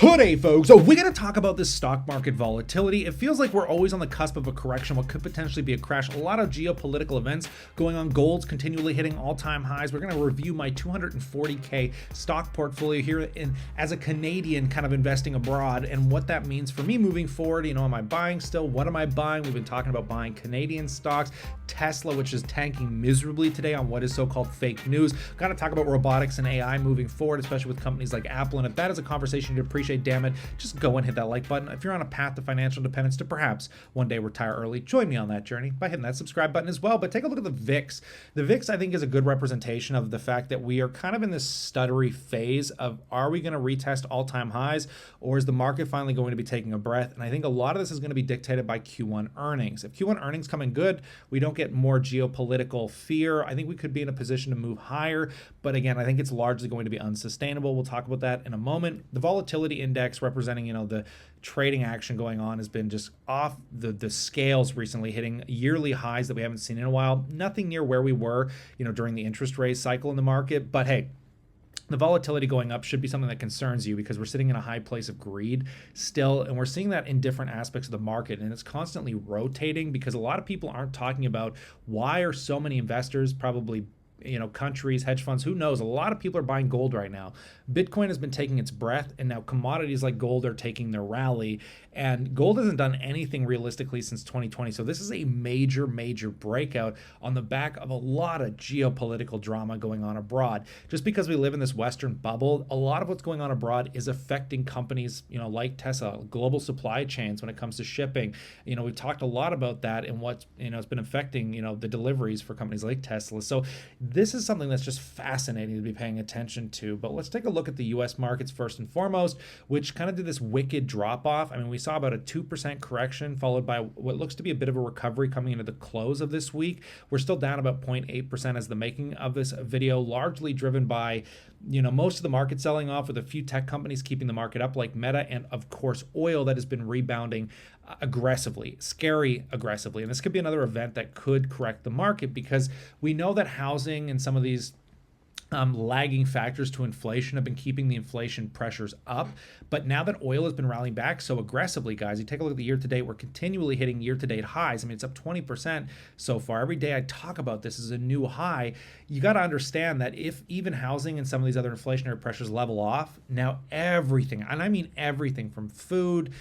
Today, folks, so we're going to talk about this stock market volatility. It feels like we're always on the cusp of a correction, what could potentially be a crash. A lot of geopolitical events going on. Gold's continually hitting all-time highs. We're going to review my 240K stock portfolio here as a Canadian kind of investing abroad and what that means for me moving forward. You know, am I buying still? What am I buying? We've been talking about buying Canadian stocks. Tesla, which is tanking miserably today on what is so-called fake news. Got to talk about robotics and AI moving forward, especially with companies like Apple. And if that is a conversation you'd appreciate, damn it, just go and hit that like button. If you're on a path to financial independence to perhaps one day retire early, join me on that journey by hitting that subscribe button as well. But take a look at the VIX. The VIX, I think, is a good representation of the fact that we are kind of in this stuttery phase of, are we going to retest all-time highs, or is the market finally going to be taking a breath? And I think a lot of this is going to be dictated by Q1 earnings. If Q1 earnings come in good, we don't get more geopolitical fear, I think we could be in a position to move higher. But again, I think it's largely going to be unsustainable. We'll talk about that in a moment. The volatility index representing, the trading action going on has been just off the scales recently, hitting yearly highs that we haven't seen in a while. Nothing near where we were, during the interest rate cycle in the market. But hey, the volatility going up should be something that concerns you because we're sitting in a high place of greed still, and we're seeing that in different aspects of the market, and it's constantly rotating because a lot of people aren't talking about why are so many investors, probably countries, hedge funds, who knows, a lot of people are buying gold right now. Bitcoin has been taking its breath, and now commodities like gold are taking their rally, and gold hasn't done anything realistically since 2020. So this is a major breakout on the back of a lot of geopolitical drama going on abroad. Just because we live in this Western bubble, a lot of what's going on abroad is affecting companies, like Tesla, global supply chains when it comes to shipping. We've talked a lot about that and what's, it's been affecting, the deliveries for companies like Tesla. So this is something that's just fascinating to be paying attention to. But let's take a look at the US markets first and foremost, which kind of did this wicked drop off. I mean, we saw about a 2% correction followed by what looks to be a bit of a recovery coming into the close of this week. We're still down about 0.8% as the making of this video, largely driven by, most of the market selling off with a few tech companies keeping the market up like Meta, and of course oil that has been rebounding aggressively, scary aggressively. And this could be another event that could correct the market because we know that housing and some of these lagging factors to inflation have been keeping the inflation pressures up. But now that oil has been rallying back so aggressively, guys, you take a look at the year to date, we're continually hitting year to date highs. I mean, it's up 20% so far. Every day I talk about this as a new high. You got to understand that if even housing and some of these other inflationary pressures level off, now everything, and I mean everything from food,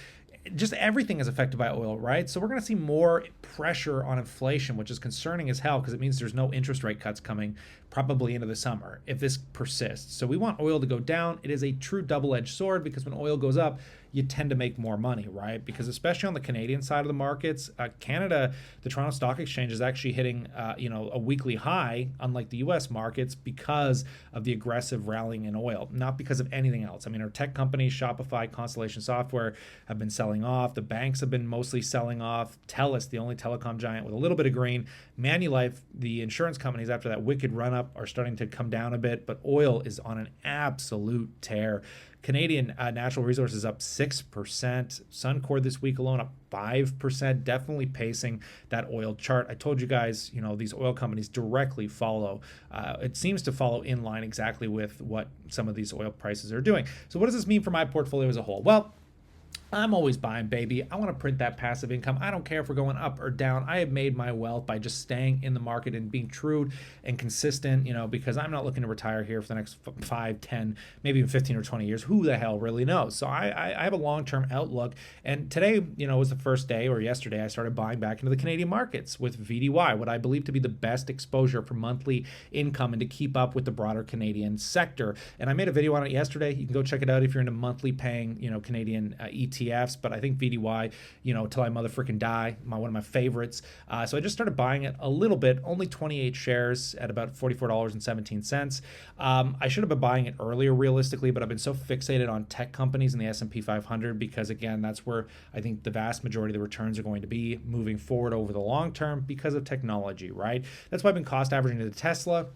just everything is affected by oil, right? So we're going to see more pressure on inflation, which is concerning as hell because it means there's no interest rate cuts coming probably into the summer if this persists. So we want oil to go down. It is a true double-edged sword because when oil goes up, you tend to make more money, right? Because especially on the Canadian side of the markets, Canada, the Toronto Stock Exchange is actually hitting, a weekly high, unlike the U.S. markets, because of the aggressive rallying in oil, not because of anything else. I mean, our tech companies, Shopify, Constellation Software, have been selling off. The banks have been mostly selling off. TELUS, the only telecom giant with a little bit of green. Manulife, the insurance companies, after that wicked run-up, are starting to come down a bit, but oil is on an absolute tear. Canadian natural resources up 6%. Suncor this week alone up 5%, definitely pacing that oil chart. I told you guys, these oil companies directly follow. It seems to follow in line exactly with what some of these oil prices are doing. So what does this mean for my portfolio as a whole? Well, I'm always buying, baby. I want to print that passive income. I don't care if we're going up or down. I have made my wealth by just staying in the market and being true and consistent, because I'm not looking to retire here for the next 5, 10, maybe even 15 or 20 years. Who the hell really knows? So I have a long-term outlook. And today, was the first day, or yesterday, I started buying back into the Canadian markets with VDY, what I believe to be the best exposure for monthly income and to keep up with the broader Canadian sector. And I made a video on it yesterday. You can go check it out if you're into monthly paying, Canadian ETFs, but I think VDY, till I motherfucking die, one of my favorites. So I just started buying it a little bit, only 28 shares at about $44.17. I should have been buying it earlier realistically, but I've been so fixated on tech companies in the S&P 500 because again, that's where I think the vast majority of the returns are going to be moving forward over the long term because of technology, right? That's why I've been cost averaging to the Tesla.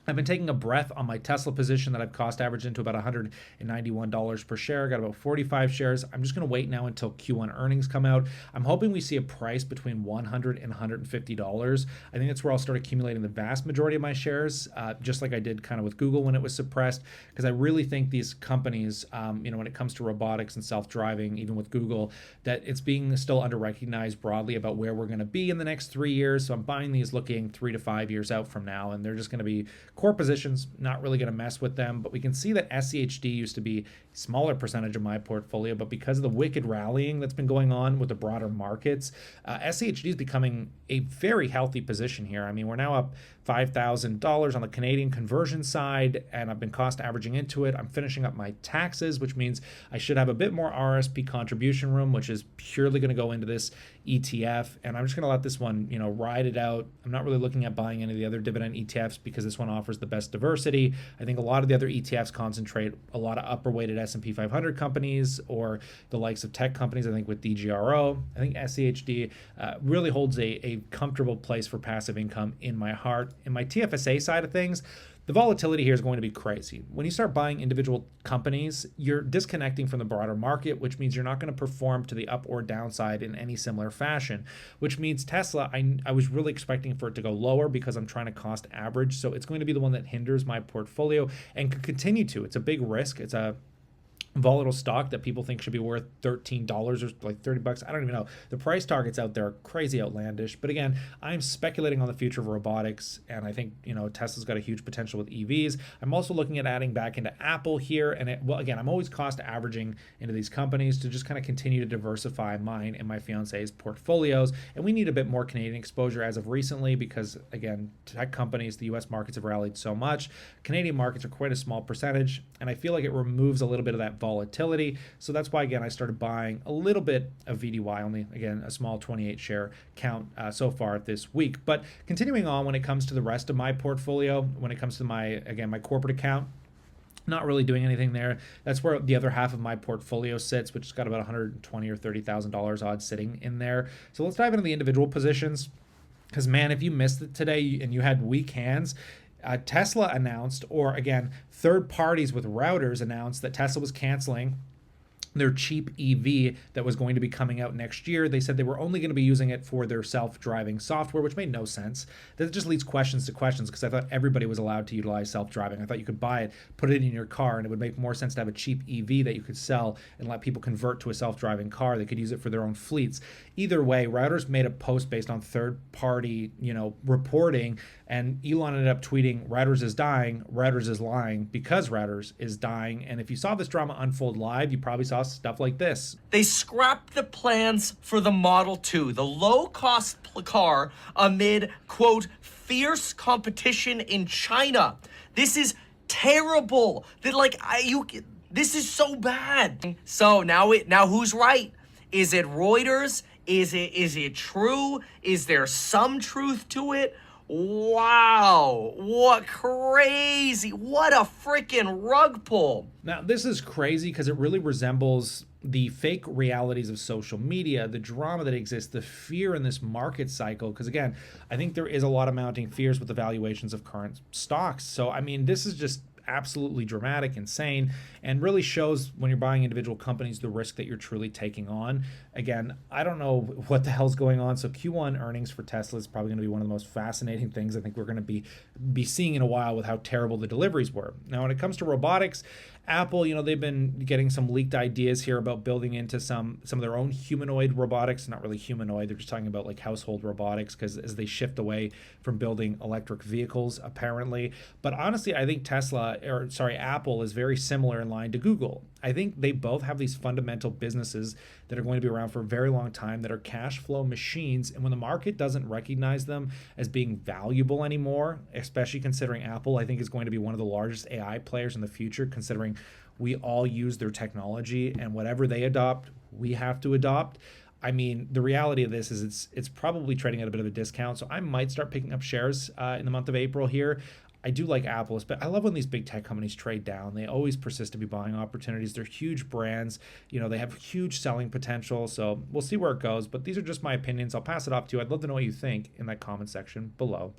I've been taking a breath on my Tesla position that I've cost averaged into about $191 per share. Got about 45 shares. I'm just going to wait now until Q1 earnings come out. I'm hoping we see a price between $100 and $150. I think that's where I'll start accumulating the vast majority of my shares, just like I did kind of with Google when it was suppressed, because I really think these companies, when it comes to robotics and self-driving, even with Google, that it's being still under-recognized broadly about where we're going to be in the next 3 years. So I'm buying these looking 3 to 5 years out from now, and they're just going to be core positions, not really going to mess with them. But we can see that SCHD used to be a smaller percentage of my portfolio, but because of the wicked rallying that's been going on with the broader markets, SCHD is becoming a very healthy position here. I mean, we're now up $5,000 on the Canadian conversion side, and I've been cost averaging into it. I'm finishing up my taxes, which means I should have a bit more RSP contribution room, which is purely going to go into this ETF. And I'm just going to let this one, ride it out. I'm not really looking at buying any of the other dividend ETFs because this one offers the best diversity. I think a lot of the other ETFs concentrate a lot of upper weighted S&P 500 companies or the likes of tech companies. I think with DGRO, I think SCHD really holds a comfortable place for passive income in my heart. In my TFSA side of things, the volatility here is going to be crazy. When you start buying individual companies, you're disconnecting from the broader market, which means you're not going to perform to the up or downside in any similar fashion, which means Tesla, I was really expecting for it to go lower because I'm trying to cost average. So it's going to be the one that hinders my portfolio and could continue to. It's a big risk. It's a volatile stock that people think should be worth $13 or like $30. I don't even know. The price targets out there are crazy outlandish. But again, I'm speculating on the future of robotics, and I think Tesla's got a huge potential with EVs. I'm also looking at adding back into Apple here, and again, I'm always cost averaging into these companies to just kind of continue to diversify mine and my fiance's portfolios. And we need a bit more Canadian exposure as of recently because again, tech companies, the U.S. markets have rallied so much. Canadian markets are quite a small percentage, and I feel like it removes a little bit of that volatility. So that's why, again, I started buying a little bit of VDY, only, again, a small 28 share count so far this week. But continuing on when it comes to the rest of my portfolio, when it comes to my corporate account, not really doing anything there. That's where the other half of my portfolio sits, which has got about $120,000 or $30,000 odd sitting in there. So let's dive into the individual positions. Because, man, if you missed it today and you had weak hands, Tesla announced, or again, third parties with routers announced that Tesla was canceling their cheap EV that was going to be coming out next year. They said they were only going to be using it for their self-driving software, which made no sense. That just leads questions to questions because I thought everybody was allowed to utilize self-driving. I thought you could buy it, put it in your car, and it would make more sense to have a cheap EV that you could sell and let people convert to a self-driving car. They could use it for their own fleets. Either way, routers made a post based on third-party, reporting, and Elon ended up tweeting, "Routers is dying, Routers is lying because Routers is dying." And if you saw this drama unfold live, you probably saw stuff like this. They scrapped the plans for the Model 2, the low-cost car, amid, quote, fierce competition in China. This is terrible. This is so bad. So now who's right? Is it Reuters? Is it true? Is there some truth to it? Wow, what crazy, what a freaking rug pull. Now, this is crazy because it really resembles the fake realities of social media, the drama that exists, the fear in this market cycle. Because again, I think there is a lot of mounting fears with the valuations of current stocks. So, I mean, this is just absolutely dramatic, insane, and really shows when you're buying individual companies the risk that you're truly taking on. Again, I don't know what the hell's going on. So Q1 earnings for Tesla is probably going to be one of the most fascinating things I think we're going to be seeing in a while with how terrible the deliveries were. Now, when it comes to robotics, Apple, they've been getting some leaked ideas here about building into some of their own humanoid robotics. Not really humanoid, they're just talking about like household robotics because as they shift away from building electric vehicles, apparently. But honestly, I think Apple is very similar in line to Google. I think they both have these fundamental businesses that are going to be around for a very long time that are cash flow machines. And when the market doesn't recognize them as being valuable anymore, especially considering Apple, I think is going to be one of the largest AI players in the future, considering we all use their technology and whatever they adopt, we have to adopt. I mean, the reality of this is it's probably trading at a bit of a discount. So I might start picking up shares in the month of April here. I do like Apple, but I love when these big tech companies trade down. They always persist to be buying opportunities. They're huge brands. They have huge selling potential. So we'll see where it goes. But these are just my opinions. I'll pass it off to you. I'd love to know what you think in that comment section below.